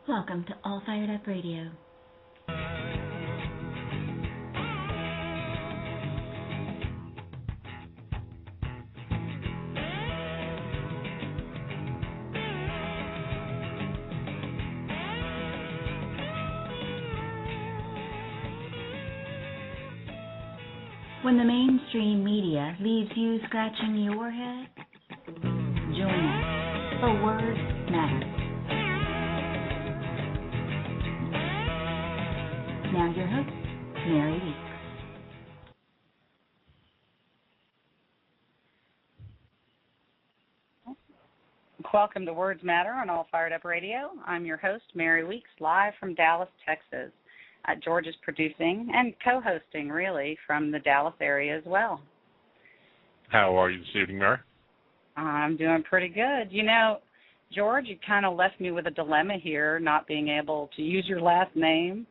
Welcome to All Fired Up Radio. When the mainstream media leaves you scratching your head, join us for Words Matter. Now your host, Mary Weeks. Welcome to Words Matter on All Fired Up Radio. I'm your host, Mary Weeks, live from Dallas, Texas. George is producing and co-hosting, really, from the Dallas area as well. How are you this evening, Mary? I'm doing pretty good. You know, George, you kind of left me with a dilemma here, not being able to use your last name.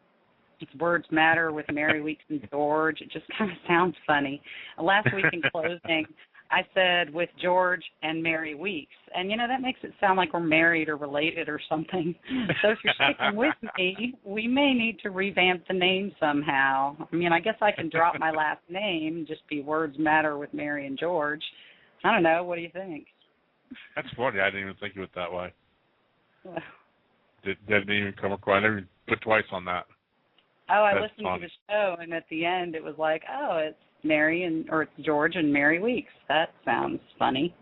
It's Words Matter with Mary Weeks and George. It just kind of sounds funny. Last week in closing, I said with George and Mary Weeks. And, you know, that makes it sound like we're married or related or something. So if you're sticking with me, we may need to revamp the name somehow. I mean, I guess I can drop my last name, just be Words Matter with Mary and George. I don't know. What do you think? That's funny. I didn't even think of it that way. Didn't even come across. I never even put twice on that. Oh, I listened to the show, and at the end it was like, oh, it's it's George and Mary Weeks. That sounds funny.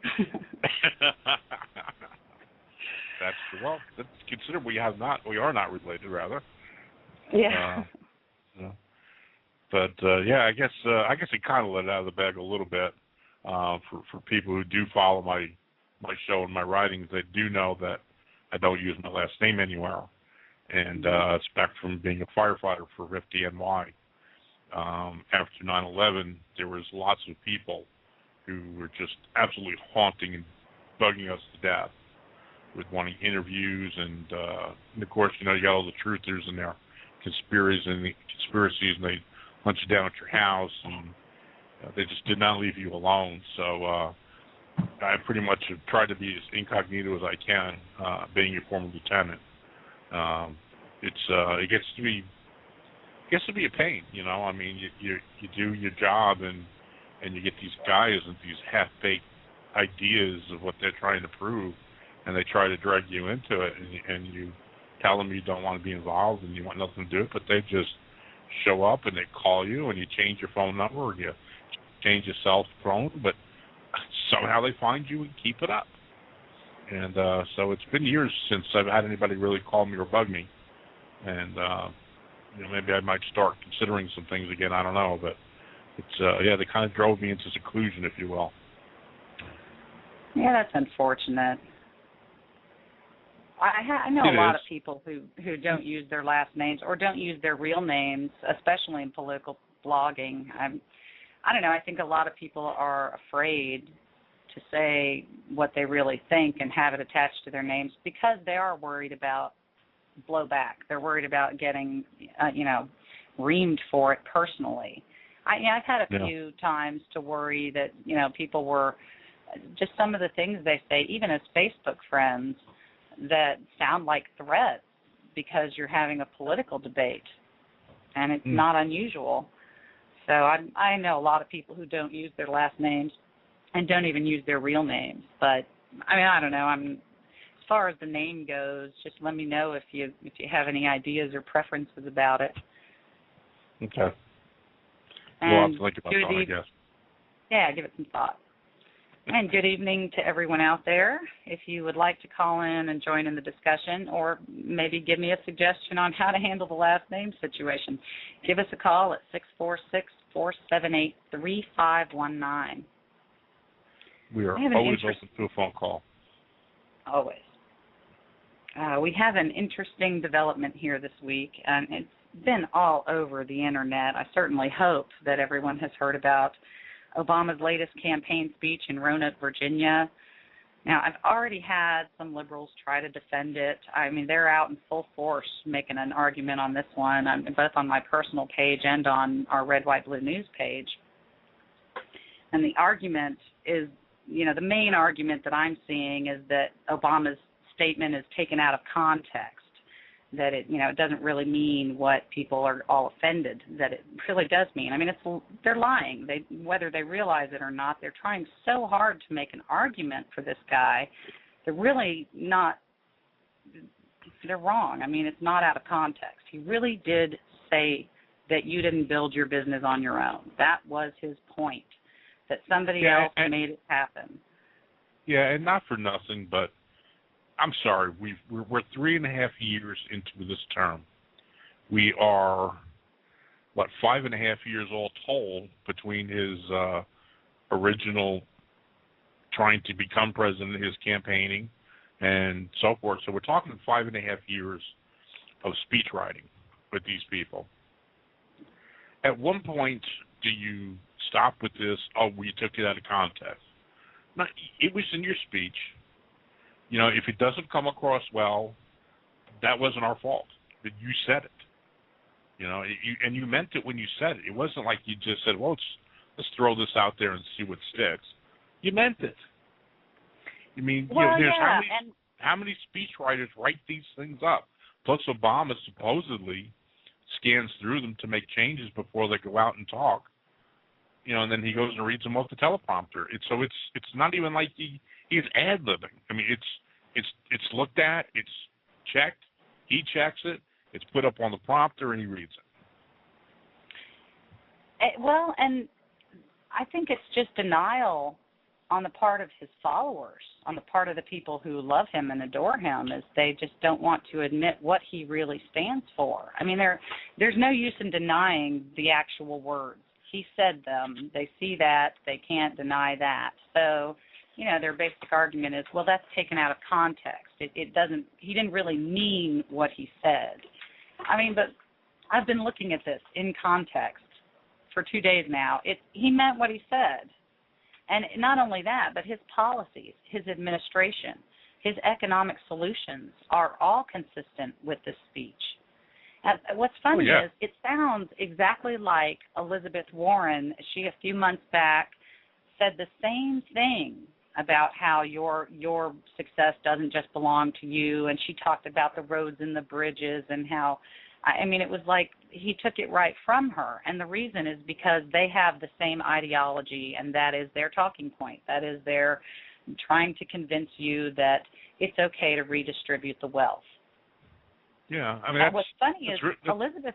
That's consider we are not related, rather. Yeah. I guess it kind of let it out of the bag a little bit for people who do follow my show and my writings. They do know that I don't use my last name anywhere, and it's back from being a firefighter for FDNY. After 9/11, there was lots of people who were just absolutely haunting and bugging us to death with wanting interviews, and of course, you know, you got all the truthers and their conspiracies, and they hunt you down at your house, and they just did not leave you alone. So I pretty much have tried to be as incognito as I can, being a former lieutenant. It gets to be a pain, you know. I mean, you do your job, and you get these guys and these half-baked ideas of what they're trying to prove, and they try to drag you into it, and you tell them you don't want to be involved and you want nothing to do with it, but they just show up and they call you, and you change your phone number, or you change your cell phone, but somehow they find you and keep it up. And so it's been years since I've had anybody really call me or bug me, and you know, maybe I might start considering some things again. I don't know, but it's they kind of drove me into seclusion, if you will. Yeah, that's unfortunate. I know a lot of people who don't use their last names or don't use their real names, especially in political blogging. I don't know. I think a lot of people are afraid to say what they really think and have it attached to their names because they are worried about blowback. They're worried about getting, reamed for it personally. I've had a few times to worry that, you know, people were just some of the things they say, even as Facebook friends, that sound like threats because you're having a political debate, and it's not unusual. So I know a lot of people who don't use their last names and don't even use their real names. But, I mean, I don't know. As far as the name goes, just let me know if you have any ideas or preferences about it. Okay. And we'll have to think about that, I guess. Yeah, give it some thought. And good evening to everyone out there. If you would like to call in and join in the discussion, or maybe give me a suggestion on how to handle the last name situation, give us a call at 646-478-3519. We are always open to a phone call. Always. We have an interesting development here this week, and it's been all over the Internet. I certainly hope that everyone has heard about Obama's latest campaign speech in Roanoke, Virginia. Now, I've already had some liberals try to defend it. I mean, they're out in full force making an argument on this one, both on my personal page and on our Red, White, Blue News page. And the argument is, you know, the main argument that I'm seeing is that Obama's statement is taken out of context that it, it doesn't really mean what people are all offended that it really does mean. I mean, they're lying. Whether they realize it or not, they're trying so hard to make an argument for this guy. They're really not. They're wrong. I mean, it's not out of context. He really did say that you didn't build your business on your own. That was his point, that somebody else made it happen. Yeah, and not for nothing, but I'm sorry, we're 3.5 years into this term. We are, 5.5 years all told between his original trying to become president, his campaigning, and so forth. So we're talking 5.5 years of speech writing with these people. At one point, do you stop with this, we took it out of context? No, it was in your speech. If it doesn't come across well, that wasn't our fault. But you said it. And you meant it when you said it. It wasn't like you just said, well, let's throw this out there and see what sticks. You meant it. I mean, how many speechwriters write these things up? Plus, Obama supposedly scans through them to make changes before they go out and talk. And then he goes and reads them off the teleprompter. It's not even like he's ad-libbing. I mean, it's looked at, it's checked, he checks it, it's put up on the prompter, and he reads it. Well, and I think it's just denial on the part of his followers, on the part of the people who love him and adore him, is they just don't want to admit what he really stands for. I mean, there's no use in denying the actual words. He said them. They see that. They can't deny that. So, their basic argument is, well, that's taken out of context. It doesn't. He didn't really mean what he said. I mean, but I've been looking at this in context for 2 days now. He meant what he said. And not only that, but his policies, his administration, his economic solutions are all consistent with this speech. And what's funny is it sounds exactly like Elizabeth Warren. She, a few months back, said the same thing about how your success doesn't just belong to you, and she talked about the roads and the bridges and how, it was like he took it right from her. And the reason is because they have the same ideology, and that is their talking point. That is they're trying to convince you that it's okay to redistribute the wealth. Yeah, what's funny is Elizabeth.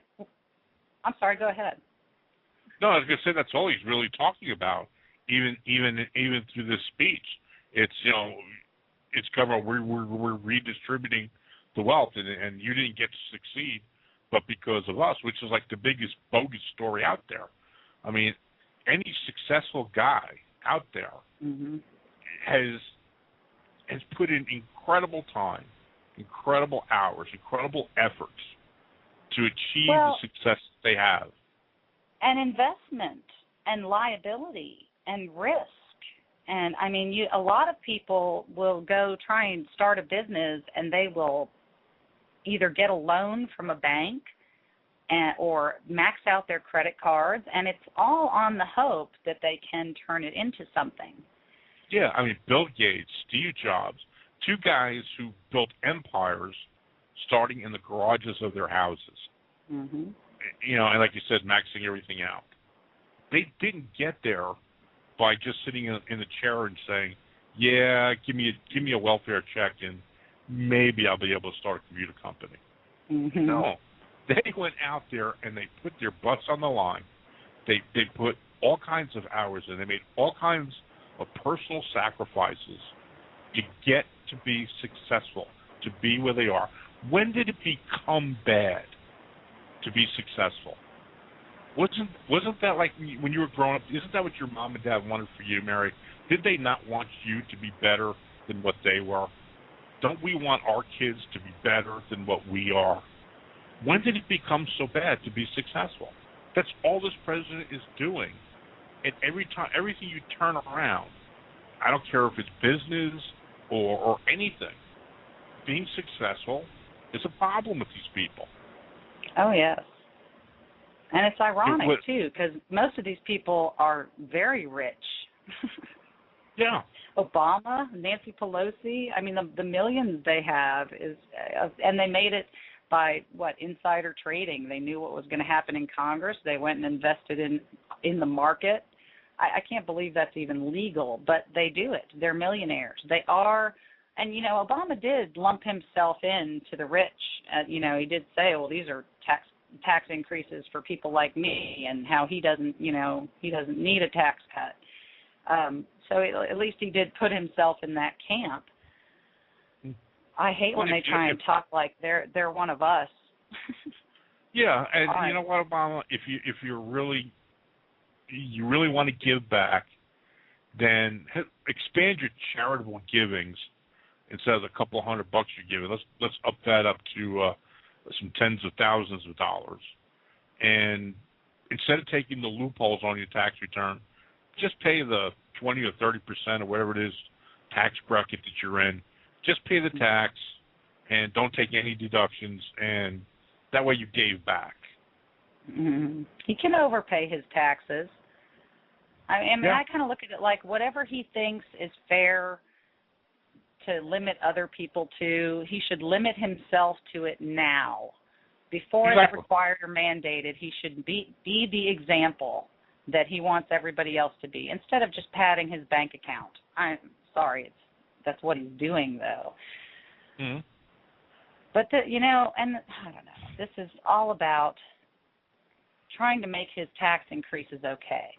I'm sorry. Go ahead. No, I was going to say that's all he's really talking about. Even through this speech, it's it's covering we're redistributing the wealth, and you didn't get to succeed, but because of us, which is like the biggest bogus story out there. I mean, any successful guy out there has put in incredible time, incredible hours, incredible efforts to achieve the success they have. And investment and liability and risk. And, a lot of people will go try and start a business, and they will either get a loan from a bank or max out their credit cards, and it's all on the hope that they can turn it into something. Yeah, Bill Gates, Steve Jobs, two guys who built empires starting in the garages of their houses. Mm-hmm. And like you said, maxing everything out. They didn't get there by just sitting in the chair and saying, yeah, give me a welfare check and maybe I'll be able to start a computer company. Mm-hmm. No. They went out there and they put their butts on the line. They put all kinds of hours in. They made all kinds of personal sacrifices to get to be successful, to be where they are. When did it become bad to be successful? Wasn't that like when you were growing up? Isn't that what your mom and dad wanted for you, Mary? Did they not want you to be better than what they were? Don't we want our kids to be better than what we are? When did it become so bad to be successful? That's all this president is doing. And everything you turn around, I don't care if it's business or anything, being successful is a problem with these people. Oh, yes. And it's ironic, too, because most of these people are very rich. Yeah. Obama, Nancy Pelosi, the millions they have and they made it by insider trading. They knew what was going to happen in Congress. They went and invested in the market. I can't believe that's even legal, but they do it. They're millionaires. They are, and Obama did lump himself in to the rich. He did say, well, these are tax increases for people like me, and how he doesn't need a tax cut. So at least he did put himself in that camp. I hate when they try and talk like they're one of us. Yeah, and you know what, Obama? If you really want to give back, then expand your charitable givings instead of the couple of $100 you're giving. Let's up that up to some tens of thousands of dollars. And instead of taking the loopholes on your tax return, just pay the 20 or 30% or whatever it is tax bracket that you're in. Just pay the tax and don't take any deductions, and that way you gave back. Mm-hmm. He can overpay his taxes. I kind of look at it like whatever he thinks is fair to limit other people to, he should limit himself to it now. Before it's required or mandated, he should be the example that he wants everybody else to be, instead of just padding his bank account. I'm sorry, that's what he's doing, though. Mm-hmm. But, and I don't know, this is all about trying to make his tax increases okay.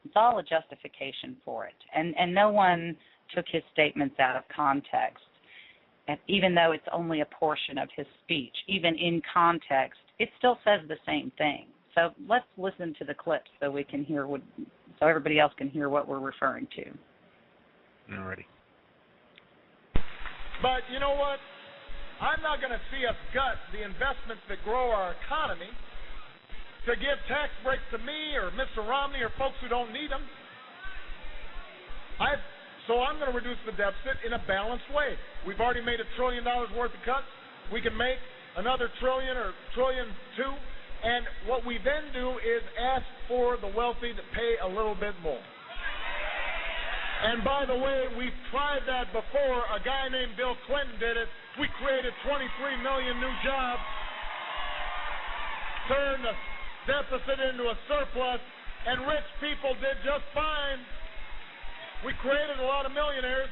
It's all a justification for it. And no one took his statements out of context. And even though it's only a portion of his speech, even in context, it still says the same thing. So let's listen to the clips so we can hear so everybody else can hear what we're referring to. Alrighty. But you know what? I'm not going to see us gut the investments that grow our economy to give tax breaks to me or Mr. Romney or folks who don't need them. So I'm going to reduce the deficit in a balanced way. We've already made $1 trillion worth of cuts. We can make another $1 trillion or $1.2 trillion. And what we then do is ask for the wealthy to pay a little bit more. And by the way, we've tried that before. A guy named Bill Clinton did it. We created 23 million new jobs, turned the deficit into a surplus, and rich people did just fine. We created a lot of millionaires.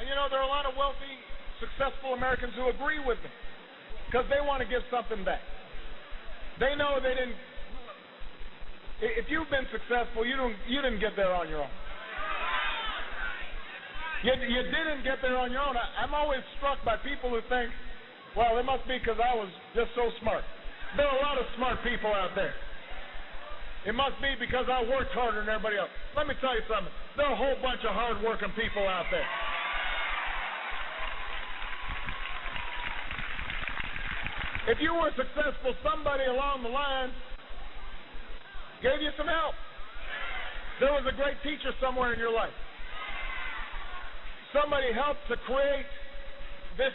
And there are a lot of wealthy, successful Americans who agree with me because they want to give something back. They know they didn't. If you've been successful, you didn't get there on your own. You didn't get there on your own. I'm always struck by people who think, well, it must be because I was just so smart. There are a lot of smart people out there. It must be because I worked harder than everybody else. Let me tell you something. There are a whole bunch of hard-working people out there. If you were successful, somebody along the line gave you some help. There was a great teacher somewhere in your life. Somebody helped to create this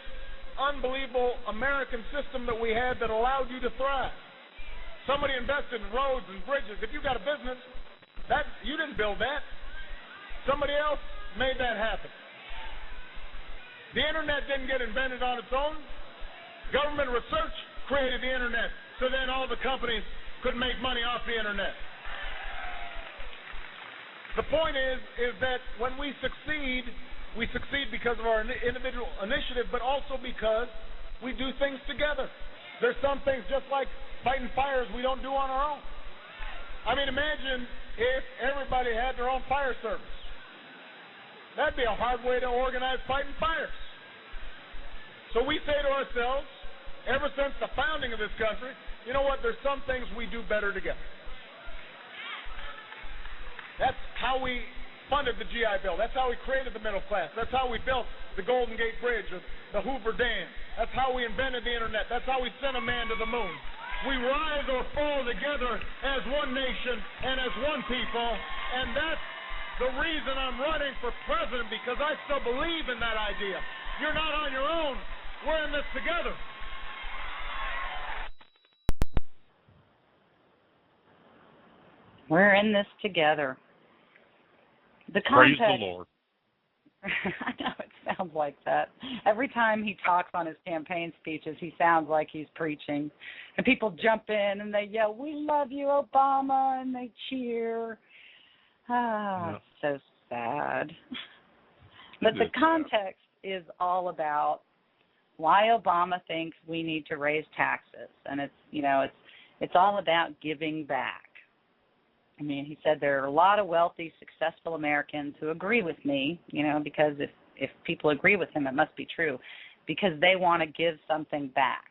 unbelievable American system that we had that allowed you to thrive. Somebody invested in roads and bridges. If you got a business, you didn't build that. Somebody else made that happen. The internet didn't get invented on its own. Government research created the internet, so then all the companies could make money off the internet. The point is that when we succeed because of our individual initiative, but also because we do things together. There's some things, just like fighting fires, we don't do on our own. I mean, imagine if everybody had their own fire service. That'd be a hard way to organize fighting fires. So we say to ourselves, ever since the founding of this country, you know what, there's some things we do better together. That's how we funded the GI Bill. That's how we created the middle class. That's how we built the Golden Gate Bridge or the Hoover Dam. That's how we invented the internet. That's how we sent a man to the moon. We rise or fall together as one nation and as one people, and that's the reason I'm running for president, because I still believe in that idea. You're not on your own. We're in this together. We're in this together. The Praise context, the Lord. I know, sounds like that. Every time he talks on his campaign speeches, he sounds like he's preaching. And people jump in and they yell, "We love you, Obama," and they cheer. So sad. But the context is all about why Obama thinks we need to raise taxes, and it's all about giving back. I mean, he said there are a lot of wealthy, successful Americans who agree with me, because if people agree with him, it must be true, because they want to give something back.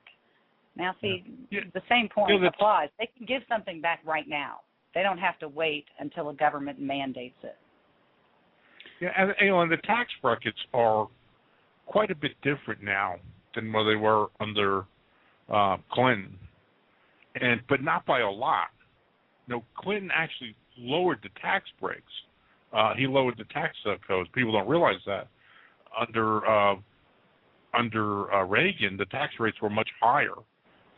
Now, see, the same point applies. They can give something back right now. They don't have to wait until a government mandates it. Yeah, and the tax brackets are quite a bit different now than where they were under Clinton, but not by a lot. Clinton actually lowered the tax breaks. He lowered the tax codes. People don't realize that. Under Reagan, the tax rates were much higher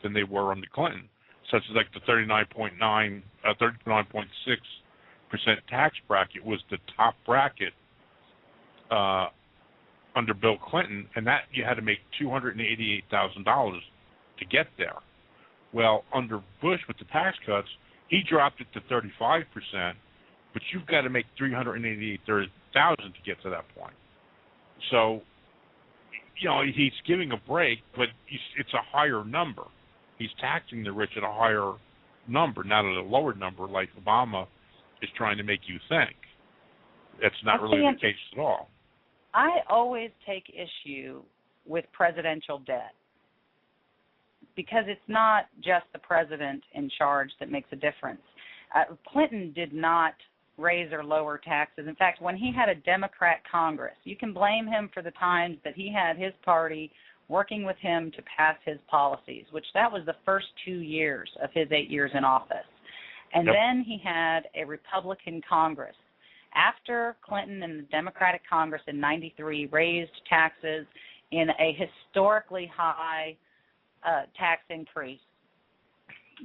than they were under Clinton, such as like the 39.6% tax bracket was the top bracket under Bill Clinton, and that you had to make $288,000 to get there. Well, under Bush with the tax cuts, he dropped it to 35%, but you've got to make $388,000 to get to that point. So, he's giving a break, but it's a higher number. He's taxing the rich at a higher number, not at a lower number like Obama is trying to make you think. That's not really the case at all. I always take issue with presidential debt because it's not just the president in charge that makes a difference. Clinton did not raise or lower taxes. In fact, when he had a Democrat Congress, you can blame him for the times that he had his party working with him to pass his policies, which that was the first 2 years of his 8 years in office. And then he had a Republican Congress. After Clinton and the Democratic Congress in 93 raised taxes in a historically high tax increase,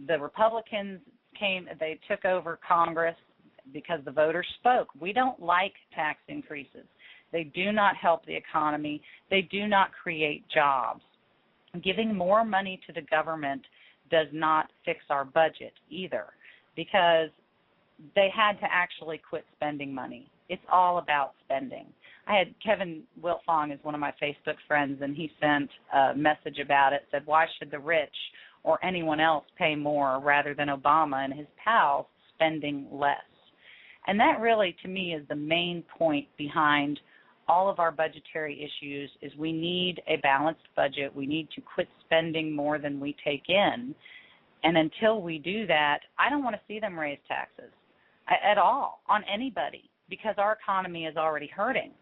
the Republicans they took over Congress because the voters spoke. We don't like tax increases. They do not help the economy. They do not create jobs. Giving more money to the government does not fix our budget either, because they had to actually quit spending money. It's all about spending. I had Kevin Wiltfong is one of my Facebook friends, and he sent a message about it, said, why should the rich or anyone else pay more rather than Obama and his pals spending less? And that really, to me, is the main point behind all of our budgetary issues is we need a balanced budget. We need to quit spending more than we take in. And until we do that, I don't want to see them raise taxes at all on anybody, because our economy is already hurting.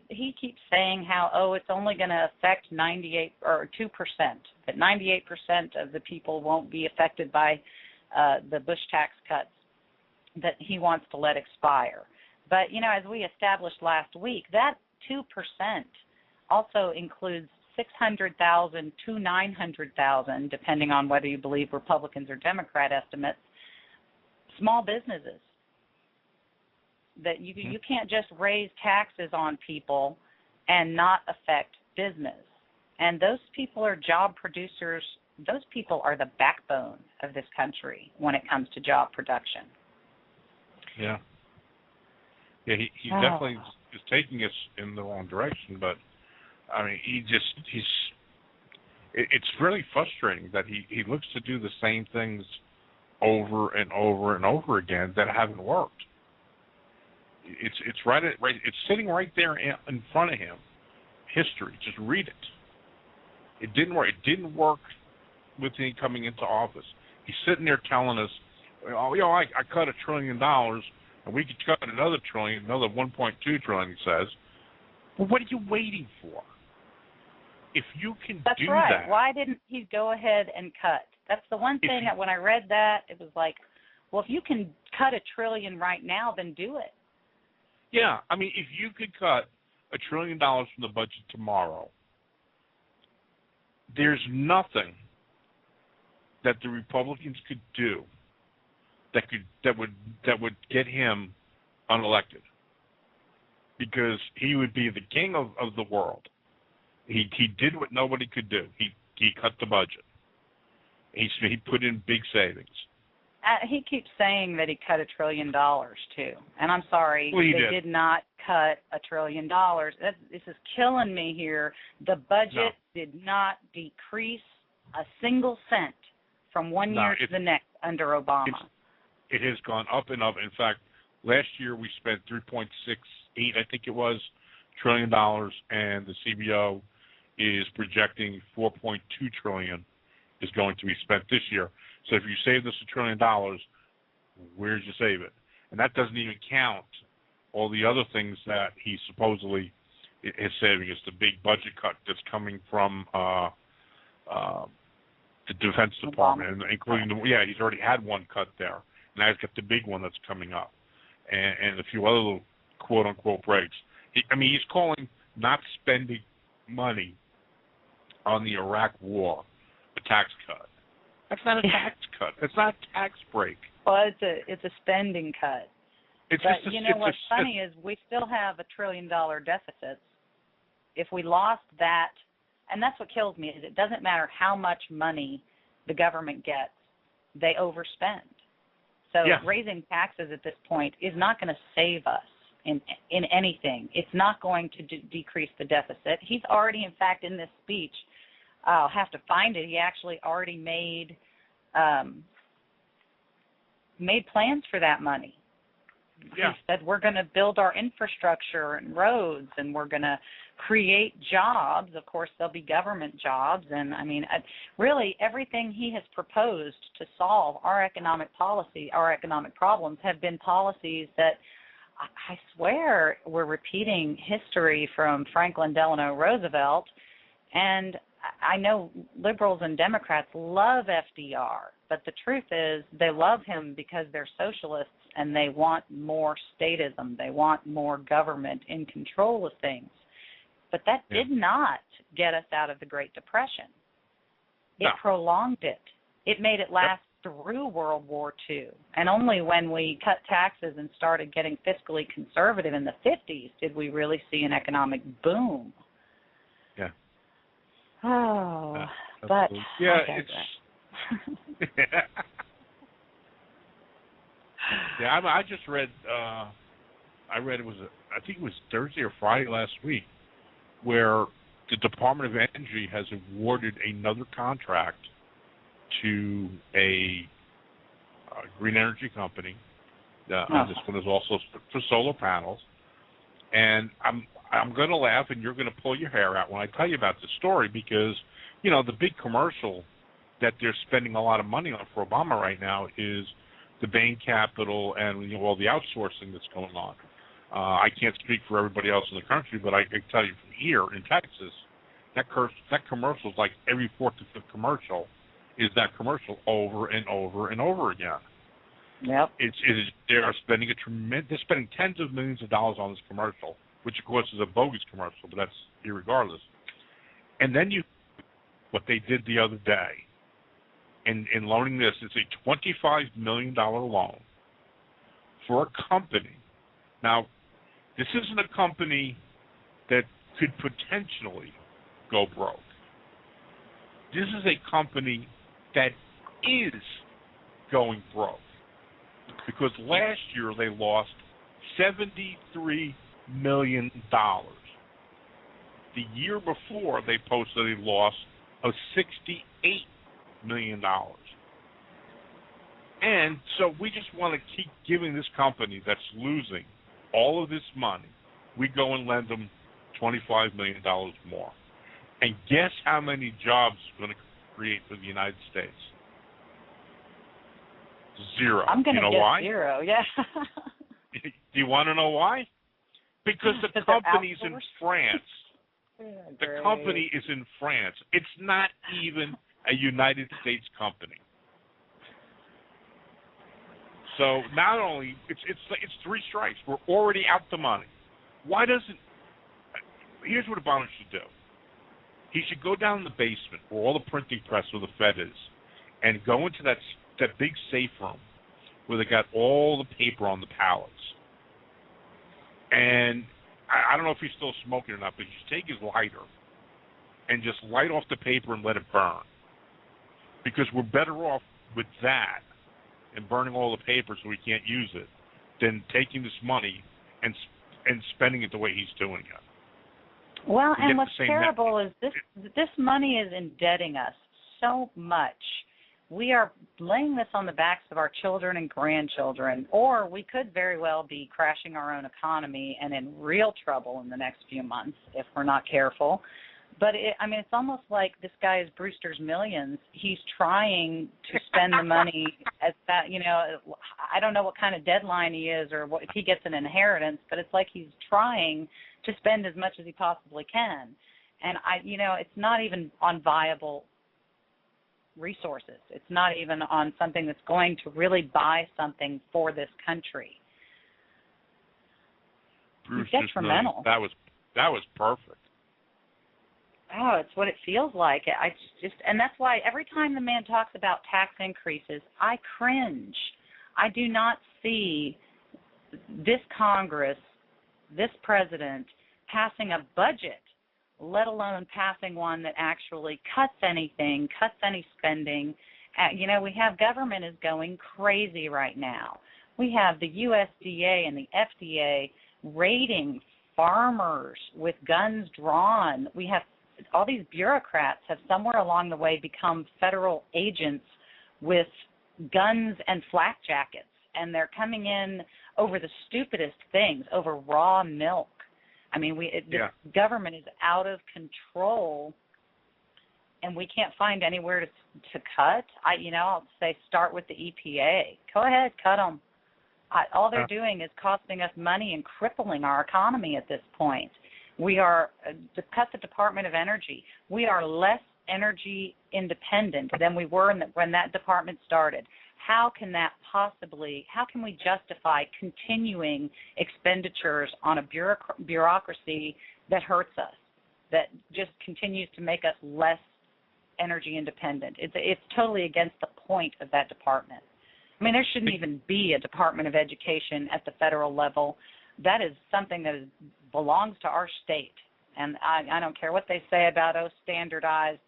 He keeps saying how, it's only going to affect 98 or 2%, that 98% of the people won't be affected by the Bush tax cuts that he wants to let expire. But, as we established last week, that 2% also includes 600,000 to 900,000, depending on whether you believe Republicans or Democrat estimates, small businesses. That you can't just raise taxes on people and not affect business. And those people are job producers. Those people are the backbone of this country when it comes to job production. Yeah. Yeah, he definitely is taking us in the wrong direction, but I mean, it's really frustrating that he looks to do the same things over and over and over again that haven't worked. It's it's sitting right there in front of him. History, just read it. It didn't work. It didn't work with him coming into office. He's sitting there telling us, I cut $1 trillion, and we could cut another trillion, another 1.2 trillion. He says, well, what are you waiting for? If you can That's do right. that, Why didn't he go ahead and cut? That's the one thing that when I read that, it was like, well, if you can cut $1 trillion right now, then do it. Yeah, I mean, if you could cut $1 trillion from the budget tomorrow, there's nothing that the Republicans could do that would get him unelected. because he would be the king of the world. He did what nobody could do. He cut the budget. He put in big savings. He keeps saying that he cut $1 trillion too, and I'm sorry, well, they did not cut $1 trillion. This is killing me here. The budget did not decrease a single cent from one year to the next under Obama. It has gone up and up. In fact, last year we spent $3.68, I think it was, $trillion, and the CBO is projecting $4.2 trillion is going to be spent this year. So if you save this $1 trillion, where did you save it? And that doesn't even count all the other things that he supposedly is saving. It's the big budget cut that's coming from the Defense Department, including he's already had one cut there. Now he's got the big one that's coming up, and a few other little quote unquote breaks. He's calling not spending money on the Iraq War a tax cut. That's not a tax cut. It's not a tax break. Well, it's a spending cut. What's funny is we still have $1 trillion deficits. If we lost that, and that's what kills me, is it doesn't matter how much money the government gets, they overspend. So raising taxes at this point is not going to save us in anything. It's not going to decrease the deficit. He's already, in fact, in this speech, I'll have to find it, he actually already made plans for that money. Yeah. He said we're going to build our infrastructure and roads, and we're going to create jobs. Of course, there'll be government jobs. And, really everything he has proposed to solve our economic policy, our economic problems, have been policies that I swear we're repeating history from Franklin Delano Roosevelt. And I know liberals and Democrats love FDR, but the truth is they love him because they're socialists and they want more statism. They want more government in control of things. But that did not get us out of the Great Depression. It prolonged it. It made it last through World War II. And only when we cut taxes and started getting fiscally conservative in the 50s did we really see an economic boom. Yeah. Oh, but it's I just read. I think it was Thursday or Friday last week, where the Department of Energy has awarded another contract to a green energy company. This one is also for solar panels, and I'm going to laugh and you're going to pull your hair out when I tell you about this story because, the big commercial that they're spending a lot of money on for Obama right now is the Bain Capital and all the outsourcing that's going on. I can't speak for everybody else in the country, but I can tell you from here in Texas, that commercial is like every fourth or fifth commercial is that commercial over and over and over again. Yep. They're spending they're spending tens of millions of dollars on this commercial, which of course is a bogus commercial, but that's irregardless. And then what they did the other day in loaning this, it's a $25 million loan for a company. Now, this isn't a company that could potentially go broke. This is a company that is going broke because last year they lost $73 million. The year before, they posted a loss of $68 million. And so we just want to keep giving this company that's losing all of this money, we go and lend them $25 million more. And guess how many jobs it's going to create for the United States? Zero. I'm going to guess why? Zero, yeah. Do you want to know why? Because the company's in France. The company is in France. It's not even a United States company. So not only it's three strikes. We're already out the money. Why doesn't? Here's what Obama should do. He should go down in the basement where all the printing press or the Fed is, and go into that big safe room where they got all the paper on the pallets. And I don't know if he's still smoking or not, but just take his lighter and just light off the paper and let it burn. Because we're better off with that and burning all the paper so we can't use it than taking this money and spending it the way he's doing it. Well, and what's terrible is this money is indebting us so much. We are laying this on the backs of our children and grandchildren, or we could very well be crashing our own economy and in real trouble in the next few months if we're not careful. But, it's almost like this guy is Brewster's Millions. He's trying to spend the money as that, I don't know what kind of deadline he is or if he gets an inheritance, but it's like he's trying to spend as much as he possibly can. And, it's not even on viable resources. It's not even on something that's going to really buy something for this country. Bruce, it's detrimental. That was perfect. Oh, it's what it feels like. And that's why every time the man talks about tax increases, I cringe. I do not see this Congress, this president, passing a budget, let alone passing one that actually cuts anything, cuts any spending. We have government is going crazy right now. We have the USDA and the FDA raiding farmers with guns drawn. We have all these bureaucrats have somewhere along the way become federal agents with guns and flak jackets, and they're coming in over the stupidest things, over raw milk. The government is out of control, and we can't find anywhere to cut. I'll say start with the EPA. Go ahead, cut them. All they're doing is costing us money and crippling our economy at this point. We are to cut the Department of Energy. We are less energy independent than we were when that department started. How can we justify continuing expenditures on a bureaucracy that hurts us, that just continues to make us less energy independent? It's totally against the point of that department. There shouldn't even be a Department of Education at the federal level. That is something that belongs to our state. And I don't care what they say about, standardized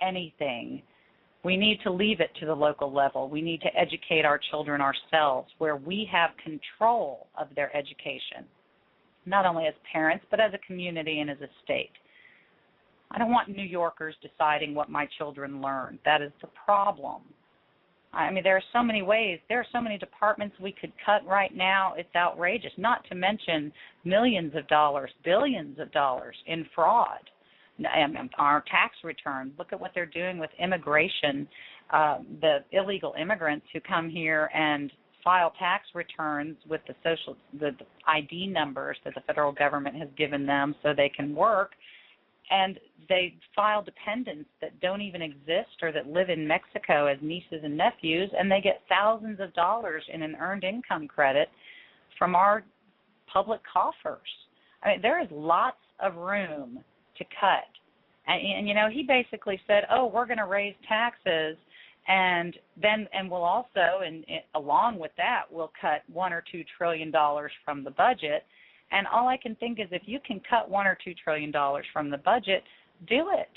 anything. We need to leave it to the local level. We need to educate our children ourselves where we have control of their education, not only as parents, but as a community and as a state. I don't want New Yorkers deciding what my children learn. That is the problem. There are so many ways. There are so many departments we could cut right now. It's outrageous, not to mention millions of dollars, billions of dollars in fraud. Our tax returns. Look at what they're doing with immigration, the illegal immigrants who come here and file tax returns with the ID numbers that the federal government has given them so they can work, and they file dependents that don't even exist or that live in Mexico as nieces and nephews, and they get thousands of dollars in an earned income credit from our public coffers. There is lots of room to cut. And he basically said, we're going to raise taxes, and we'll also, along with that, we'll cut $1 or $2 trillion from the budget. And all I can think is if you can cut $1 or $2 trillion from the budget, do it.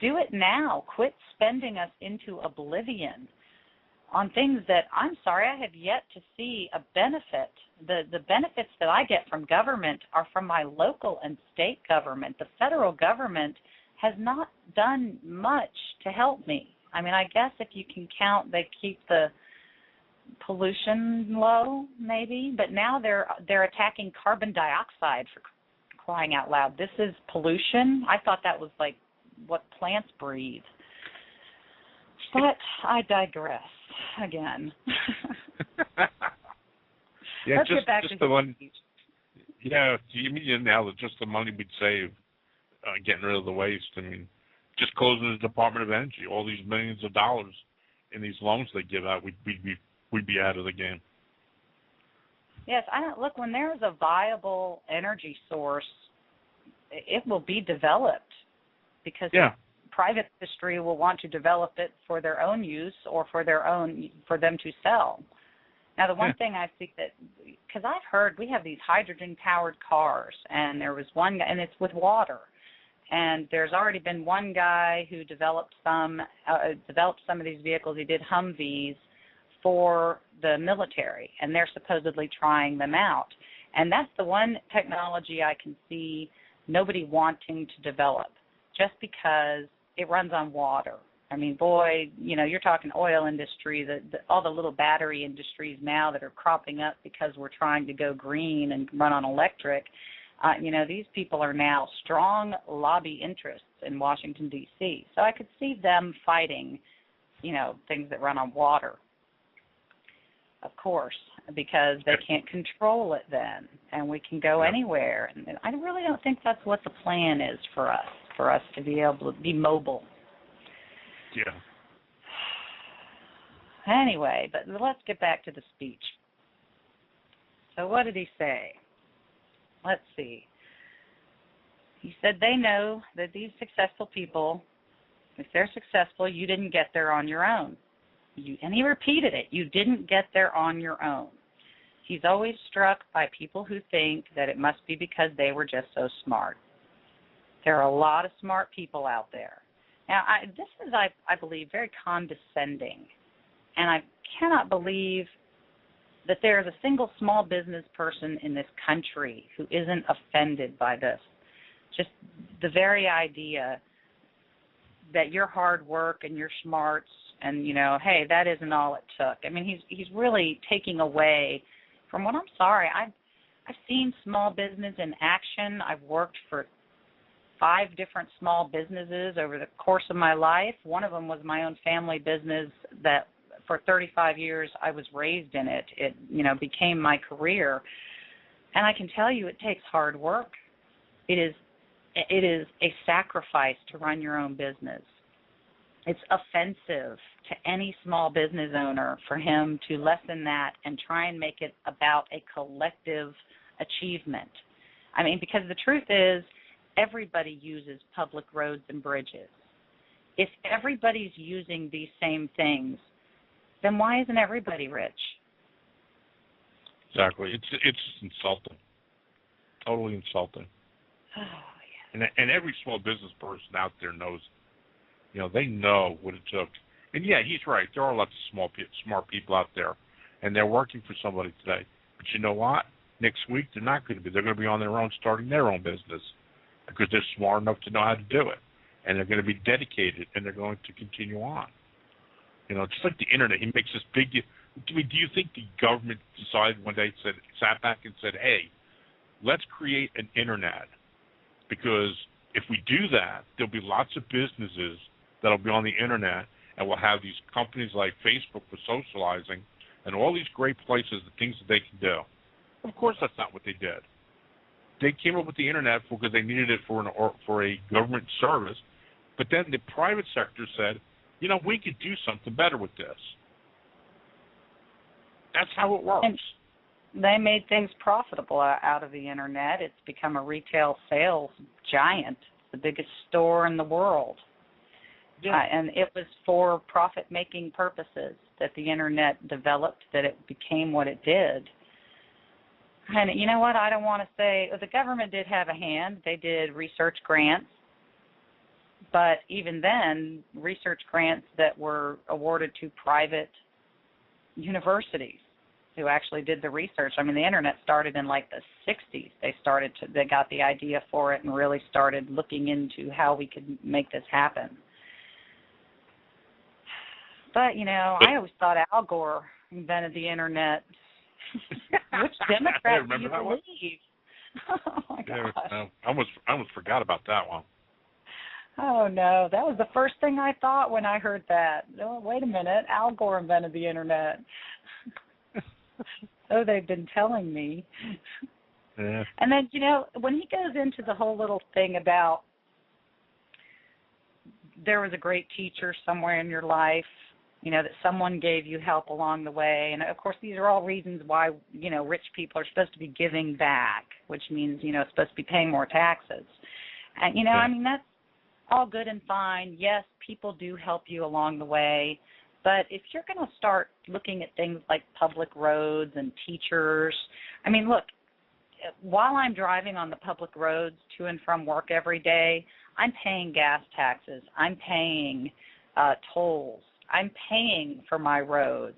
Do it now. Quit spending us into oblivion on things that, I'm sorry, I have yet to see a benefit. The benefits that I get from government are from my local and state government. The federal government has not done much to help me. I guess if you can count, they keep the pollution low, maybe, but now they're attacking carbon dioxide, for crying out loud. This is pollution. I thought that was like what plants breathe. But I digress again. Let's get back to the one. Yeah, you mean now that just the money we'd save getting rid of the waste? Just closing the Department of Energy, all these millions of dollars in these loans they give out, we'd be out of the game. Yes, look, when there's a viable energy source, it will be developed because private industry will want to develop it for their own use or for them to sell. Now, the one thing I see that, because I've heard we have these hydrogen-powered cars, and there was one guy, and it's with water. And there's already been one guy who developed some of these vehicles. He did Humvees for the military, and they're supposedly trying them out. And that's the one technology I can see nobody wanting to develop, just because it runs on water. I mean, boy, you're talking oil industry, all the little battery industries now that are cropping up because we're trying to go green and run on electric. These people are now strong lobby interests in Washington, D.C. So I could see them fighting, things that run on water, of course, because they can't control it then, and we can go anywhere. And I really don't think that's what the plan is for us to be able to be mobile. Yeah. Anyway, but let's get back to the speech. So what did he say? Let's see. He said they know that these successful people, if they're successful, you didn't get there on your own. And he repeated it. You didn't get there on your own. He's always struck by people who think that it must be because they were just so smart. There are a lot of smart people out there. Now, this is, I believe, very condescending. And I cannot believe that there is a single small business person in this country who isn't offended by this. Just the very idea that your hard work and your smarts and, hey, that isn't all it took. I mean, he's really taking away from what, I'm sorry, I've seen small business in action. I've worked for 5 different small businesses over the course of my life. One of them was my own family business that for 35 years I was raised in it. It, became my career. And I can tell you it takes hard work. It is a sacrifice to run your own business. It's offensive to any small business owner for him to lessen that and try and make it about a collective achievement. I mean, because the truth is, everybody uses public roads and bridges. If everybody's using these same things, then why isn't everybody rich? Exactly. It's insulting. Totally insulting. Oh, yeah. And every small business person out there knows, they know what it took. And yeah, he's right. There are lots of smart people out there, and they're working for somebody today. But you know what? Next week they're not going to be. They're going to be on their own, starting their own business, because they're smart enough to know how to do it, and they're going to be dedicated, and they're going to continue on. Just like the internet, he makes this big deal. Do you think the government decided one day, sat back and said, hey, let's create an internet, because if we do that, there'll be lots of businesses that'll be on the internet, and we'll have these companies like Facebook for socializing and all these great places, the things that they can do. Of course, that's not what they did. They came up with the internet because they needed it for a government service, but then the private sector said, we could do something better with this. That's how it works. And they made things profitable out of the internet. It's become a retail sales giant, the biggest store in the world. Yeah. And it was for profit-making purposes that the internet developed, that it became what it did. And you know what? I don't want to say the government did have a hand. They did research grants. But even then, research grants that were awarded to private universities who actually did the research. I mean, the internet started in like the 60s. They got the idea for it and really started looking into how we could make this happen. But, I always thought Al Gore invented the internet. Which Democrat do you believe? Oh, my gosh. Yeah, I almost forgot about that one. Oh, no. That was the first thing I thought when I heard that. Oh, wait a minute. Al Gore invented the internet. So they've been telling me. Yeah. And then, when he goes into the whole little thing about there was a great teacher somewhere in your life, that someone gave you help along the way. And, of course, these are all reasons why, rich people are supposed to be giving back, which means, supposed to be paying more taxes. And, yeah. I mean, that's all good and fine. Yes, people do help you along the way. But if you're going to start looking at things like public roads and teachers, I mean, look, while I'm driving on the public roads to and from work every day, I'm paying gas taxes. I'm paying tolls. I'm paying for my roads.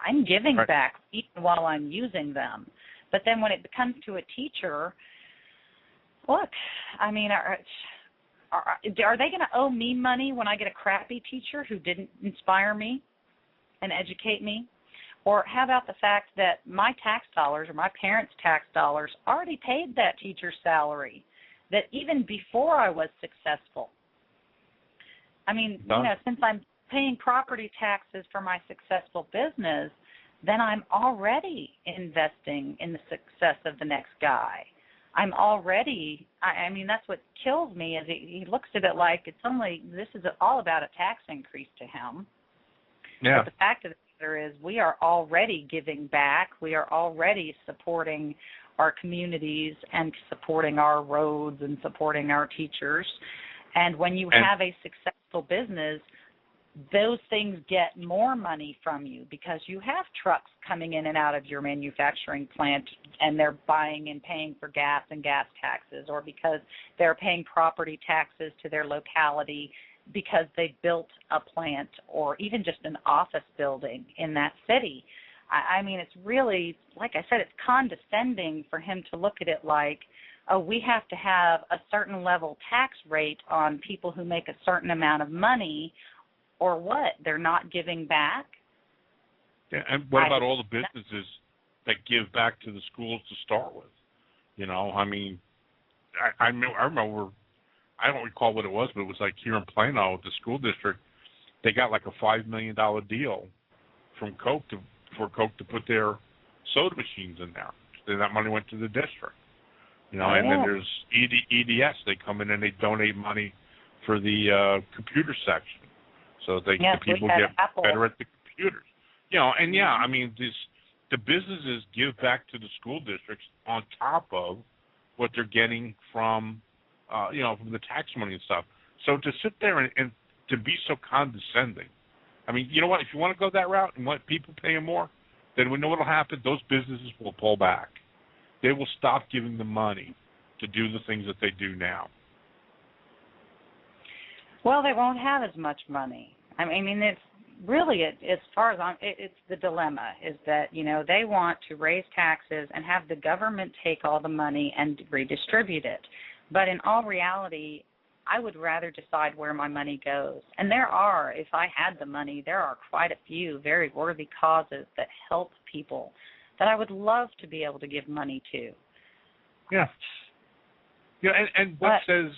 I'm giving back even while I'm using them. But then when it comes to a teacher, look, I mean, are they going to owe me money when I get a crappy teacher who didn't inspire me and educate me? Or how about the fact that my tax dollars or my parents' tax dollars already paid that teacher's salary, that even before I was successful? I mean, since I'm paying property taxes for my successful business, then I'm already investing in the success of the next guy. I'm already, I mean, that's what kills me is he looks at it like this is all about a tax increase to him. Yeah. But the fact of the matter is we are already giving back. We are already supporting our communities and supporting our roads and supporting our teachers. And when you have a successful business, those things get more money from you because you have trucks coming in and out of your manufacturing plant and they're buying and paying for gas and gas taxes, or because they're paying property taxes to their locality because they built a plant or even just an office building in that city. I mean, it's really, like I said, it's condescending for him to look at it like, oh, we have to have a certain level tax rate on people who make a certain amount of money. Or what? They're not giving back? Yeah, and what about all the businesses that give back to the schools to start with? I mean, I remember, I don't recall what it was, but it was like here in Plano, the school district, they got like a $5 million deal from Coke for Coke to put their soda machines in there. Then that money went to the district. And then there's EDS. They come in and they donate money for the computer section. So the people get better at the computers. I mean, the businesses give back to the school districts on top of what they're getting from, from the tax money and stuff. So to sit there and to be so condescending, I mean, you know what? If you want to go that route and want people paying more, then we know what will happen. Those businesses will pull back. They will stop giving them money to do the things that they do now. Well, they won't have as much money. I mean, it's really, as far as it's the dilemma is that, they want to raise taxes and have the government take all the money and redistribute it. But in all reality, I would rather decide where my money goes. And if I had the money, there are quite a few very worthy causes that help people that I would love to be able to give money to. Yeah. And what says...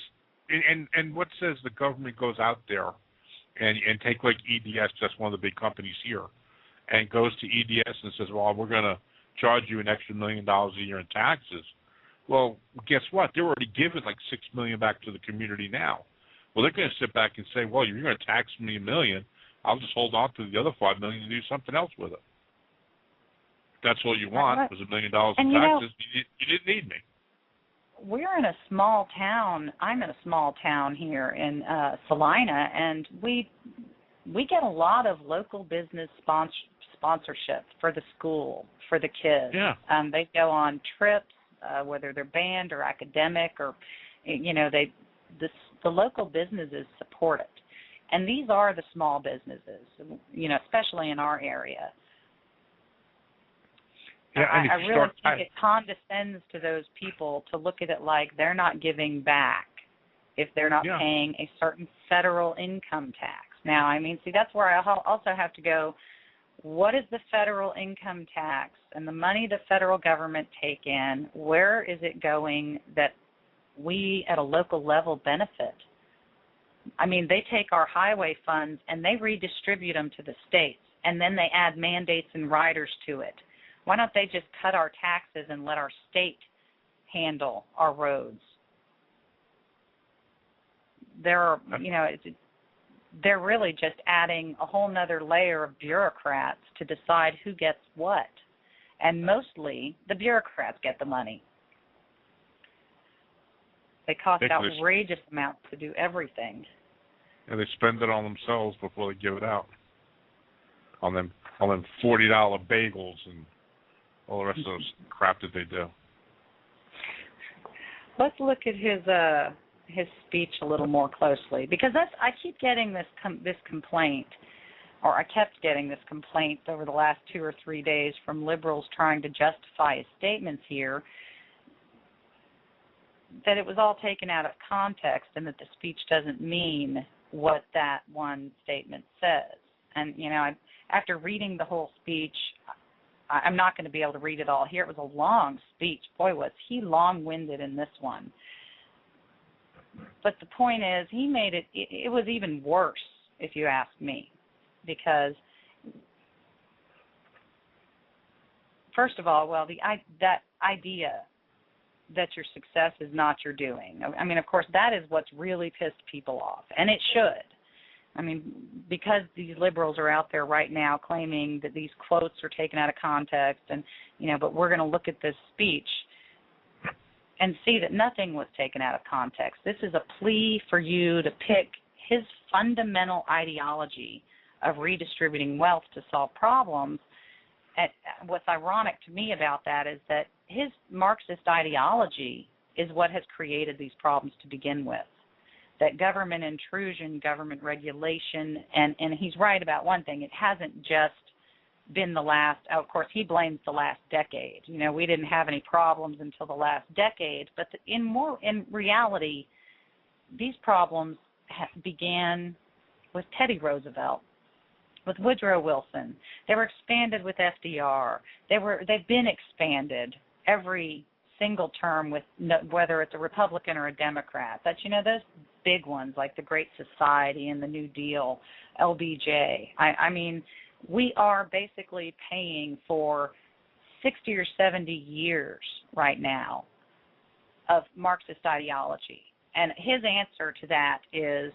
And what says the government goes out there and take like EDS, just one of the big companies here, and goes to EDS and says, well, we're going to charge you an extra $1 million a year in taxes. Well, guess what? They're already giving like $6 million back to the community now. Well, they're going to sit back and say, well, you're going to tax me $1 million. I'll just hold on to the other $5 million and do something else with it. If that's all you want was $1 million in taxes. You didn't need me. We're in a small town. I'm in a small town here in Salina, and we get a lot of local business sponsorship for the school, for the kids. Yeah. They go on trips, whether they're band or academic, or the local businesses support it, and these are the small businesses, especially in our area. Yeah, I really think it condescends to those people to look at it like they're not giving back if they're not paying a certain federal income tax. Now, I mean, see, that's where I also have to go, what is the federal income tax and the money the federal government take in, where is it going that we at a local level benefit? I mean, they take our highway funds and they redistribute them to the states, and then they add mandates and riders to it. Why don't they just cut our taxes and let our state handle our roads? They're really just adding a whole nother layer of bureaucrats to decide who gets what. And mostly the bureaucrats get the money. They cost outrageous amounts to do everything. And they spend it on themselves before they give it out. on them $40 bagels and all the rest of those crap that they do. Let's look at his speech a little more closely, because I keep getting this complaint, or I kept getting this complaint over the last 2 or 3 days from liberals trying to justify his statements here, that it was all taken out of context and that the speech doesn't mean what that one statement says. And, after reading the whole speech, I'm not going to be able to read it all here. It was a long speech. Boy, was he long-winded in this one. But the point is, he made it was even worse, if you ask me, because first of all, that idea that your success is not your doing. I mean, of course, that is what's really pissed people off, and it should. I mean, because these liberals are out there right now claiming that these quotes are taken out of context, and, but we're going to look at this speech and see that nothing was taken out of context. This is a plea for you to pick his fundamental ideology of redistributing wealth to solve problems. And what's ironic to me about that is that his Marxist ideology is what has created these problems to begin with. That government intrusion, government regulation, and he's right about one thing, it hasn't just been the last, of course he blames the last decade. We didn't have any problems until the last decade, but in reality, these problems began with Teddy Roosevelt, with Woodrow Wilson. They were expanded with FDR. They've been expanded every single term with whether it's a Republican or a Democrat. But those big ones like the Great Society and the New Deal, LBJ. I mean, we are basically paying for 60 or 70 years right now of Marxist ideology. And his answer to that is,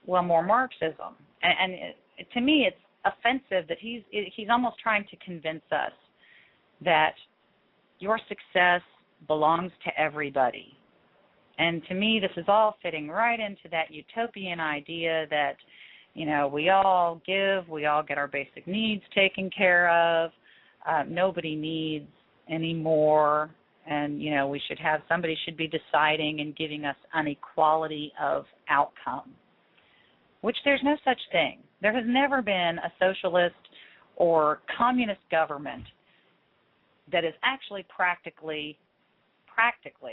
well, more Marxism. And to me, it's offensive that he's almost trying to convince us that your success belongs to everybody. And to me, this is all fitting right into that utopian idea that, we all give, we all get our basic needs taken care of, nobody needs any more, and, somebody should be deciding and giving us an equality of outcome, which there's no such thing. There has never been a socialist or communist government that is actually practically,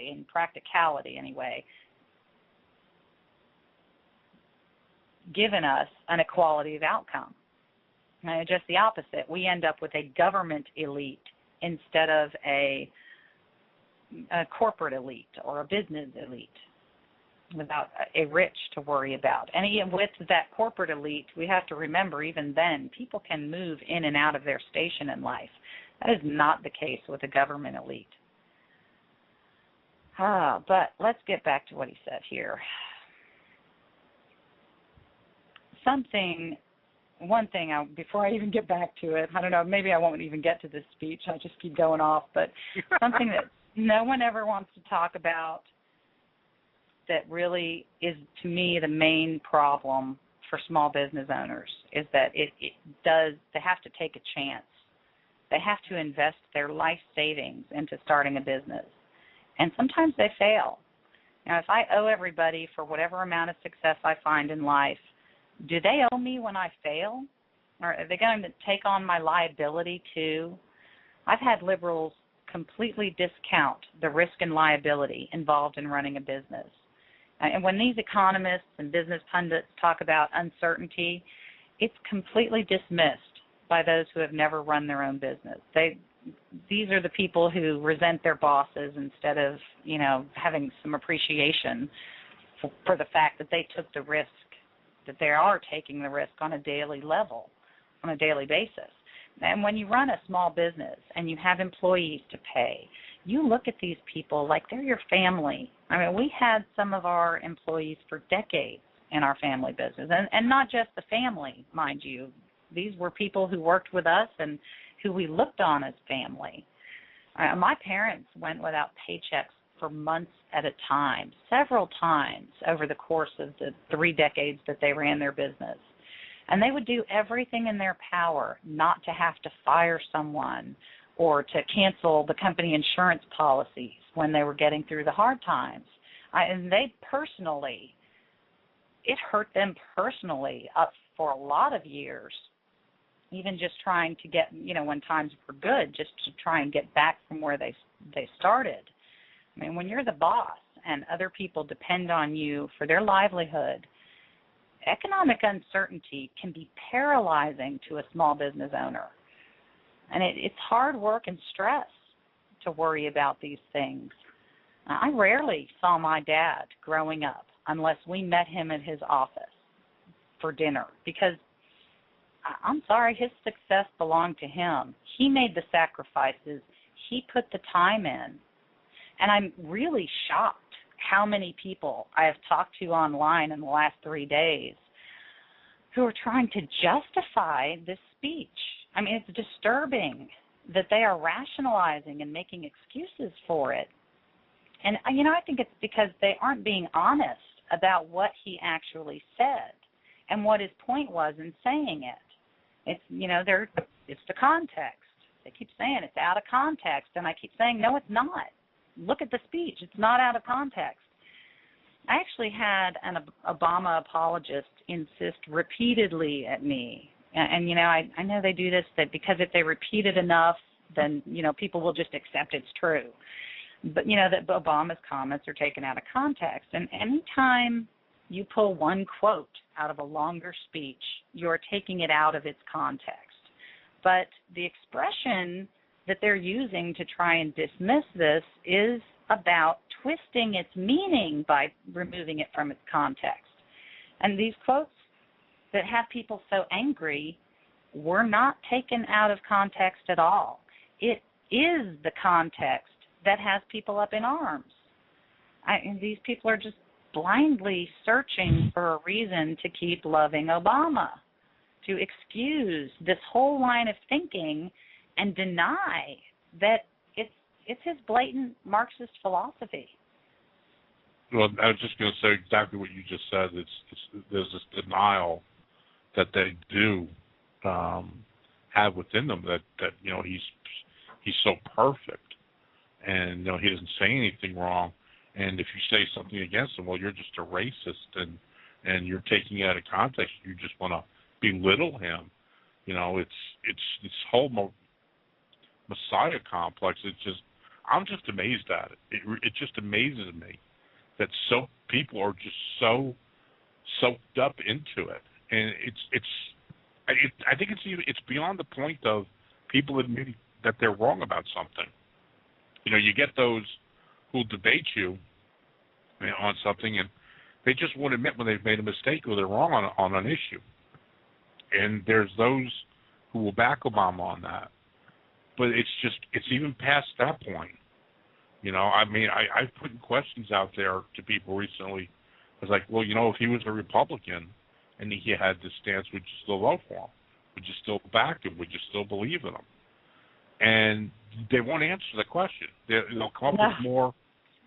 in practicality anyway, given us an equality of outcome. And just the opposite. We end up with a government elite instead of a corporate elite or a business elite, without a rich to worry about. And even with that corporate elite, we have to remember, even then, people can move in and out of their station in life. That is not the case with a government elite. But let's get back to what he said here. One thing, before I even get back to it, I don't know, maybe I won't even get to this speech. I'll just keep going off. But something that no one ever wants to talk about that really is, to me, the main problem for small business owners is that they have to take a chance. They have to invest their life savings into starting a business. And sometimes they fail. Now, if I owe everybody for whatever amount of success I find in life, do they owe me when I fail? Or are they going to take on my liability too? I've had liberals completely discount the risk and liability involved in running a business. And when these economists and business pundits talk about uncertainty, it's completely dismissed by those who have never run their own business. These are the people who resent their bosses instead of, having some appreciation for the fact that they took the risk, that they are taking the risk on a daily level, on a daily basis. And when you run a small business and you have employees to pay, you look at these people like they're your family. I mean, we had some of our employees for decades in our family business, and not just the family, mind you. These were people who worked with us and who we looked on as family. My parents went without paychecks for months at a time, several times over the course of the 3 decades that they ran their business. And they would do everything in their power not to have to fire someone or to cancel the company insurance policies when they were getting through the hard times. And they personally, it hurt them personally for a lot of years, even just trying to get, when times were good, just to try and get back from where they started. I mean, when you're the boss and other people depend on you for their livelihood, economic uncertainty can be paralyzing to a small business owner. And it's hard work and stress to worry about these things. I rarely saw my dad growing up unless we met him at his office for dinner because, I'm sorry, his success belonged to him. He made the sacrifices. He put the time in. And I'm really shocked how many people I have talked to online in the last 3 days who are trying to justify this speech. I mean, it's disturbing that they are rationalizing and making excuses for it. And, I think it's because they aren't being honest about what he actually said and what his point was in saying it. It's the context. They keep saying it's out of context, and I keep saying, no, it's not. Look at the speech. It's not out of context. I actually had an Obama apologist insist repeatedly at me, and I know they do this, that because if they repeat it enough, then, people will just accept it's true. But, that Obama's comments are taken out of context. And anytime you pull one quote out of a longer speech, you're taking it out of its context. But the expression that they're using to try and dismiss this is about twisting its meaning by removing it from its context. And these quotes that have people so angry were not taken out of context at all. It is the context that has people up in arms. And these people are just blindly searching for a reason to keep loving Obama, to excuse this whole line of thinking and deny that it's his blatant Marxist philosophy. Well, I was just going to say exactly what you just said. There's this denial that they do have within them that he's so perfect, and he doesn't say anything wrong. And if you say something against him, well, you're just a racist, and you're taking it out of context. You just want to belittle him. It's this whole Messiah complex. I'm just amazed at it. It just amazes me that people are just so soaked up into it, and I think it's beyond the point of people admitting that they're wrong about something. You get those who'll debate you on something, and they just won't admit when they've made a mistake or they're wrong on an issue. And there's those who will back Obama on that. But it's even past that point. I've put questions out there to people recently. I was like, well, if he was a Republican and he had this stance, would you still vote for him? Would you still back him? Would you still believe in him? And they won't answer the question. They'll come up with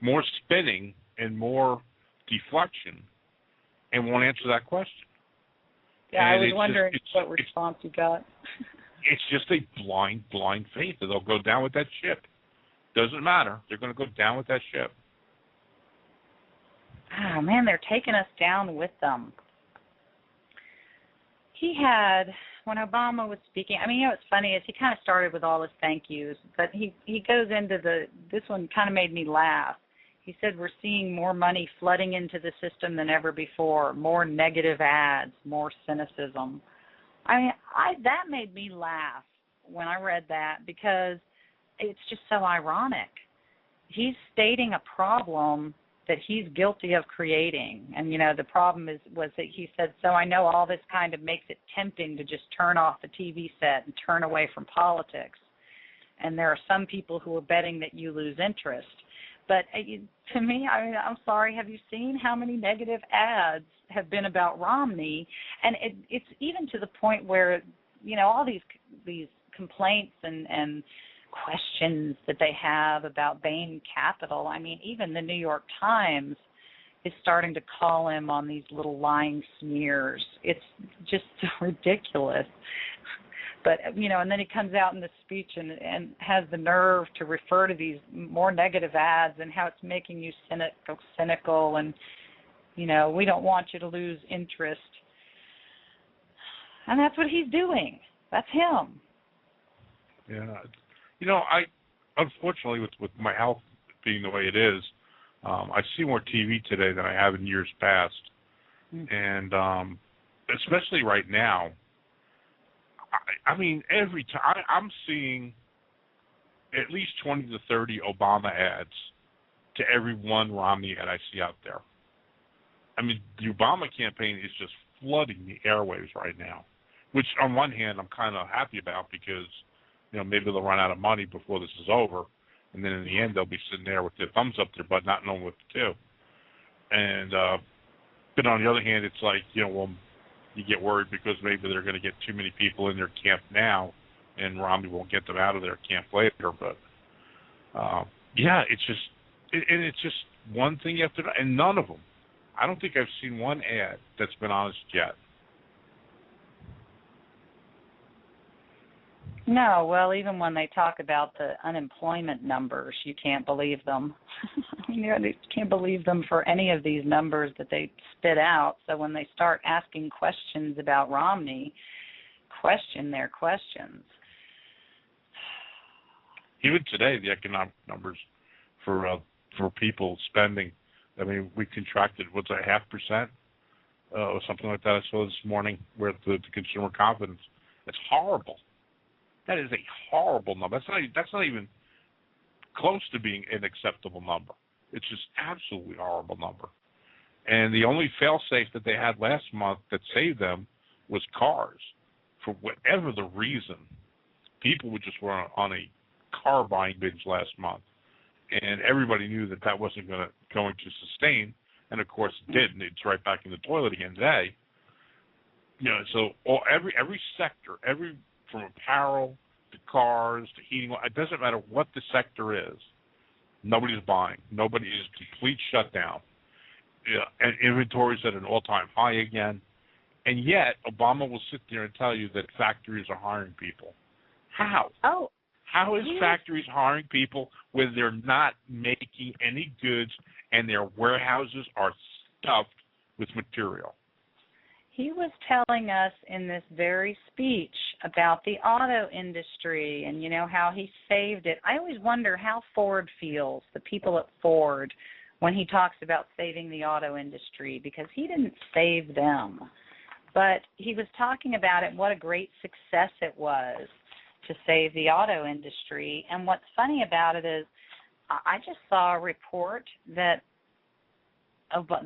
more spinning and more deflection and won't answer that question. Yeah, and I was wondering what response you got. It's just a blind faith that they'll go down with that ship. Doesn't matter. They're going to go down with that ship. Oh, man, they're taking us down with them. He had, when Obama was speaking, what's funny is he kind of started with all his thank yous, but he goes into this one kind of made me laugh. He said we're seeing more money flooding into the system than ever before, more negative ads, more cynicism. That made me laugh when I read that because it's just so ironic. He's stating a problem that he's guilty of creating. And, the problem was that he said, so I know all this kind of makes it tempting to just turn off the TV set and turn away from politics. And there are some people who are betting that you lose interest. But to me, I'm sorry, have you seen how many negative ads have been about Romney? And it's even to the point where, all these complaints and questions that they have about Bain Capital. Even the New York Times is starting to call him on these little lying smears. It's just so ridiculous. But, and then he comes out in the speech and has the nerve to refer to these more negative ads and how it's making you cynical and, we don't want you to lose interest. And that's what he's doing. That's him. Yeah. I unfortunately, with my health being the way it is, I see more TV today than I have in years past. Mm-hmm. And especially right now, I mean, every time I'm seeing at least 20 to 30 Obama ads to every one Romney ad I see out there. I mean, the Obama campaign is just flooding the airwaves right now, which on one hand I'm kind of happy about because, maybe they'll run out of money before this is over, and then in the end they'll be sitting there with their thumbs up their butt not knowing what to do. And but on the other hand, it's like, you get worried because maybe they're going to get too many people in their camp now, and Romney won't get them out of their camp later. But it's just one thing after another, and none of them. I don't think I've seen one ad that's been honest yet. No, well, even when they talk about the unemployment numbers, you can't believe them. You can't believe them for any of these numbers that they spit out. So when they start asking questions about Romney, question their questions. Even today, the economic numbers for people spending, I mean, we contracted, 0.5%? Or something like that I saw this morning with the consumer confidence. It's horrible. That is a horrible number. That's not even close to being an acceptable number. It's just absolutely horrible number. And the only fail-safe that they had last month that saved them was cars. For whatever the reason, people were on a car buying binge last month, and everybody knew that wasn't going to sustain. And of course, it did, and it's right back in the toilet again today. So every sector, from apparel to cars to heating, it doesn't matter what the sector is. Nobody's buying. Nobody is complete shutdown. And inventories at an all-time high again. And yet, Obama will sit there and tell you that factories are hiring people. How? Oh. How is factories hiring people when they're not making any goods and their warehouses are stuffed with material? He was telling us in this very speech about the auto industry and, how he saved it. I always wonder how Ford feels, the people at Ford, when he talks about saving the auto industry, because he didn't save them. But he was talking about it, what a great success it was to save the auto industry. And what's funny about it is I just saw a report that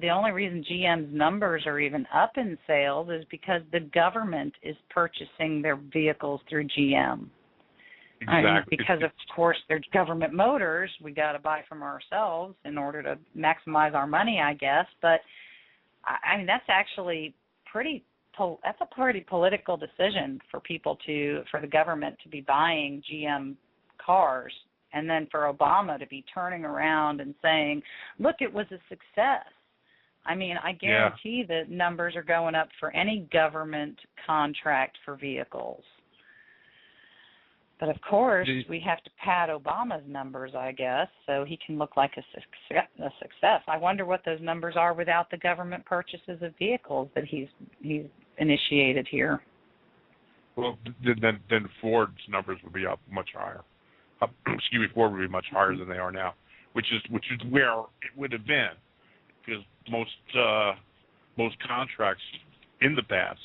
the only reason GM's numbers are even up in sales is because the government is purchasing their vehicles through GM. Exactly. Because, of course, they're government motors. We got to buy from ourselves in order to maximize our money, I guess. But, I mean, that's actually that's a pretty political decision for the government to be buying GM cars. And then for Obama to be turning around and saying, look, it was a success. I mean, I guarantee that numbers are going up for any government contract for vehicles. But, of course, we have to pad Obama's numbers, I guess, so he can look like a success. I wonder what those numbers are without the government purchases of vehicles that he's initiated here. Well, then Ford's numbers would be up much higher. Ford would be much higher than they are now, which is where it would have been, because most contracts in the past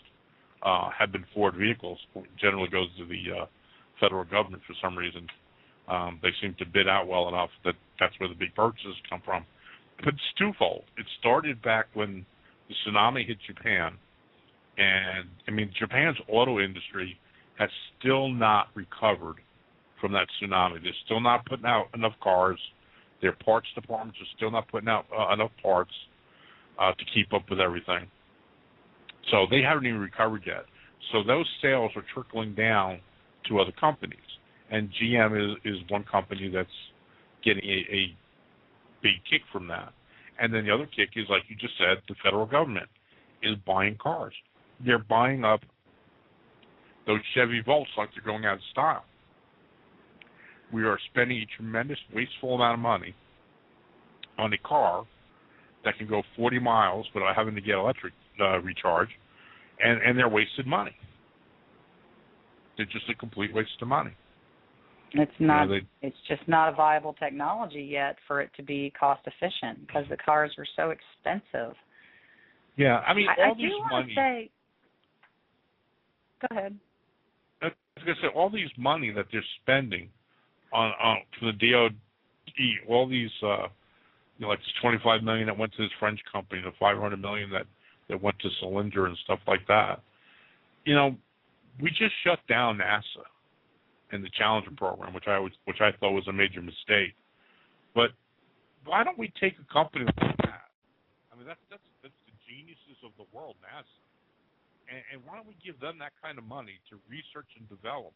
have been Ford vehicles. Generally goes to the federal government for some reason. They seem to bid out well enough that's where the big purchases come from. But it's twofold. It started back when the tsunami hit Japan, and I mean Japan's auto industry has still not recovered from that tsunami. They're still not putting out enough cars. Their parts departments are still not putting out enough parts to keep up with everything. So they haven't even recovered yet. So those sales are trickling down to other companies. And GM is one company that's getting a big kick from that. And then the other kick is, like you just said, the federal government is buying cars. They're buying up those Chevy Volts like they're going out of style. We are spending a tremendous, wasteful amount of money on a car that can go 40 miles without having to get electric recharge, and they're wasted money. They're just a complete waste of money. It's not. It's just not a viable technology yet for it to be cost efficient because the cars are so expensive. Yeah, I mean, all I these do want money. to say. Go ahead. I was going to say, all these money that they're spending on for the DOD, all these, like this $25 million that went to this French company, the $500 million that went to Cylinder and stuff like that. We just shut down NASA and the Challenger program, which I thought was a major mistake. But why don't we take a company like that? I mean, that's the geniuses of the world, NASA. And why don't we give them that kind of money to research and develop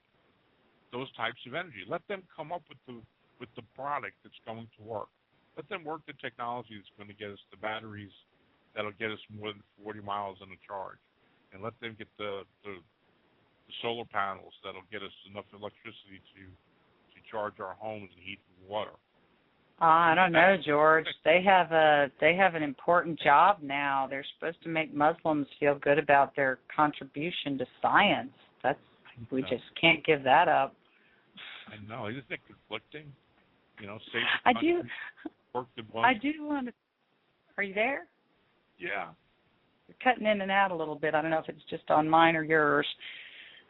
those types of energy? Let them come up with the product that's going to work. Let them work the technology that's going to get us the batteries that'll get us more than 40 miles on a charge, and let them get the solar panels that'll get us enough electricity to charge our homes and heat and water. I don't know, George. They have an important job now. They're supposed to make Muslims feel good about their contribution to science. We just can't give that up. I know. Isn't it conflicting? Save I the do. country, work the bunch. I do want to. Are you there? Yeah. You're cutting in and out a little bit. I don't know if it's just on mine or yours.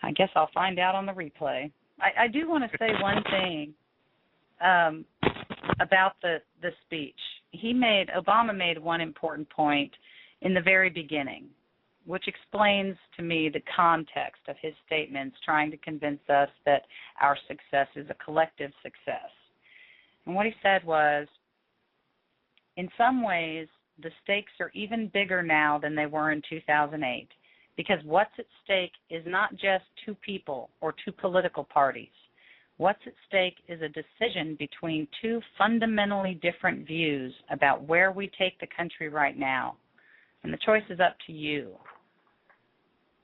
I guess I'll find out on the replay. I do want to say one thing about the speech. Obama made one important point in the very beginning, which explains to me the context of his statements, trying to convince us that our success is a collective success. And what he said was, in some ways, the stakes are even bigger now than they were in 2008, because what's at stake is not just two people or two political parties. What's at stake is a decision between two fundamentally different views about where we take the country right now. And the choice is up to you.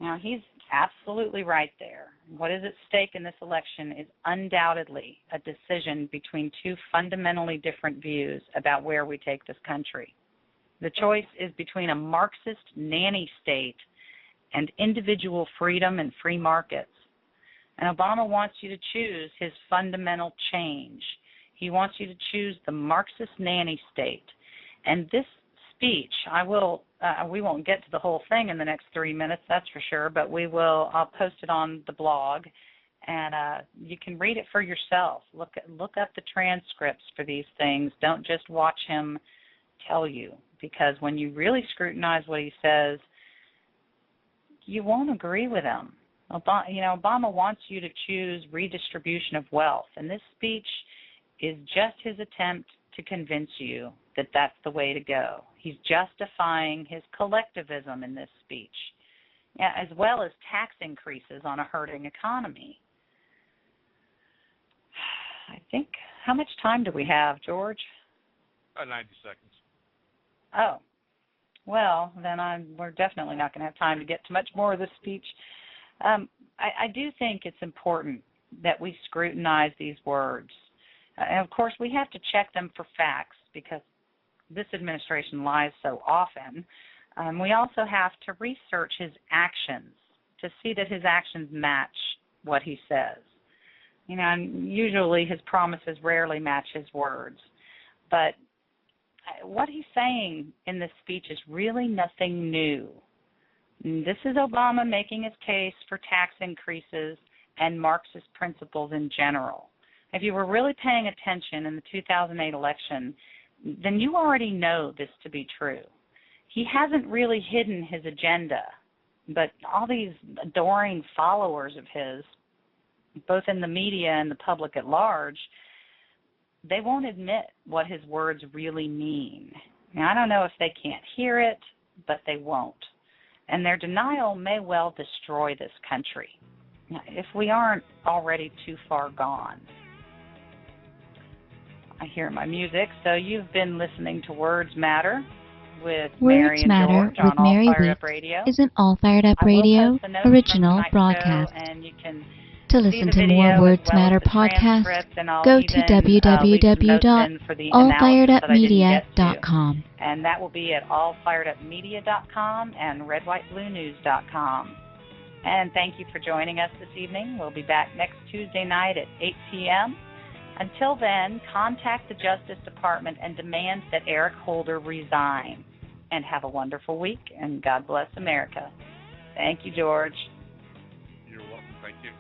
Now, he's absolutely right there. What is at stake in this election is undoubtedly a decision between two fundamentally different views about where we take this country. The choice is between a Marxist nanny state and individual freedom and free markets. And Obama wants you to choose his fundamental change. He wants you to choose the Marxist nanny state. And this speech, we won't get to the whole thing in the next 3 minutes, that's for sure, but I'll post it on the blog, and you can read it for yourself. Look up the transcripts for these things. Don't just watch him tell you, because when you really scrutinize what he says, you won't agree with him. Obama wants you to choose redistribution of wealth, and this speech is just his attempt to convince you that that's the way to go. He's justifying his collectivism in this speech, as well as tax increases on a hurting economy. I think, how much time do we have, George? 90 seconds. Oh, well, then we're definitely not going to have time to get to much more of this speech. I do think it's important that we scrutinize these words. And, of course, we have to check them for facts because this administration lies so often. We also have to research his actions to see that his actions match what he says. And usually his promises rarely match his words. But what he's saying in this speech is really nothing new. This is Obama making his case for tax increases and Marxist principles in general. If you were really paying attention in the 2008 election, then you already know this to be true. He hasn't really hidden his agenda, but all these adoring followers of his, both in the media and the public at large, they won't admit what his words really mean. Now, I don't know if they can't hear it, but they won't. And their denial may well destroy this country, if we aren't already too far gone. I hear my music. So you've been listening to Words Matter with Mary and WordsMatter George with on All Mary Fired Weeks Up Radio. is an All Fired Up I will Radio post the notes from original tonight's broadcast. show, and you can To see listen the to video more as Words well as Matter the podcasts, transcript, and I'll go even to leave some notes in for the analysis that I didn't get to. www.allfiredupmedia.com. And that will be at allfiredupmedia.com and redwhitebluenews.com. And thank you for joining us this evening. We'll be back next Tuesday night at 8 p.m. Until then, contact the Justice Department and demand that Eric Holder resign. And have a wonderful week, and God bless America. Thank you, George. You're welcome. Thank you.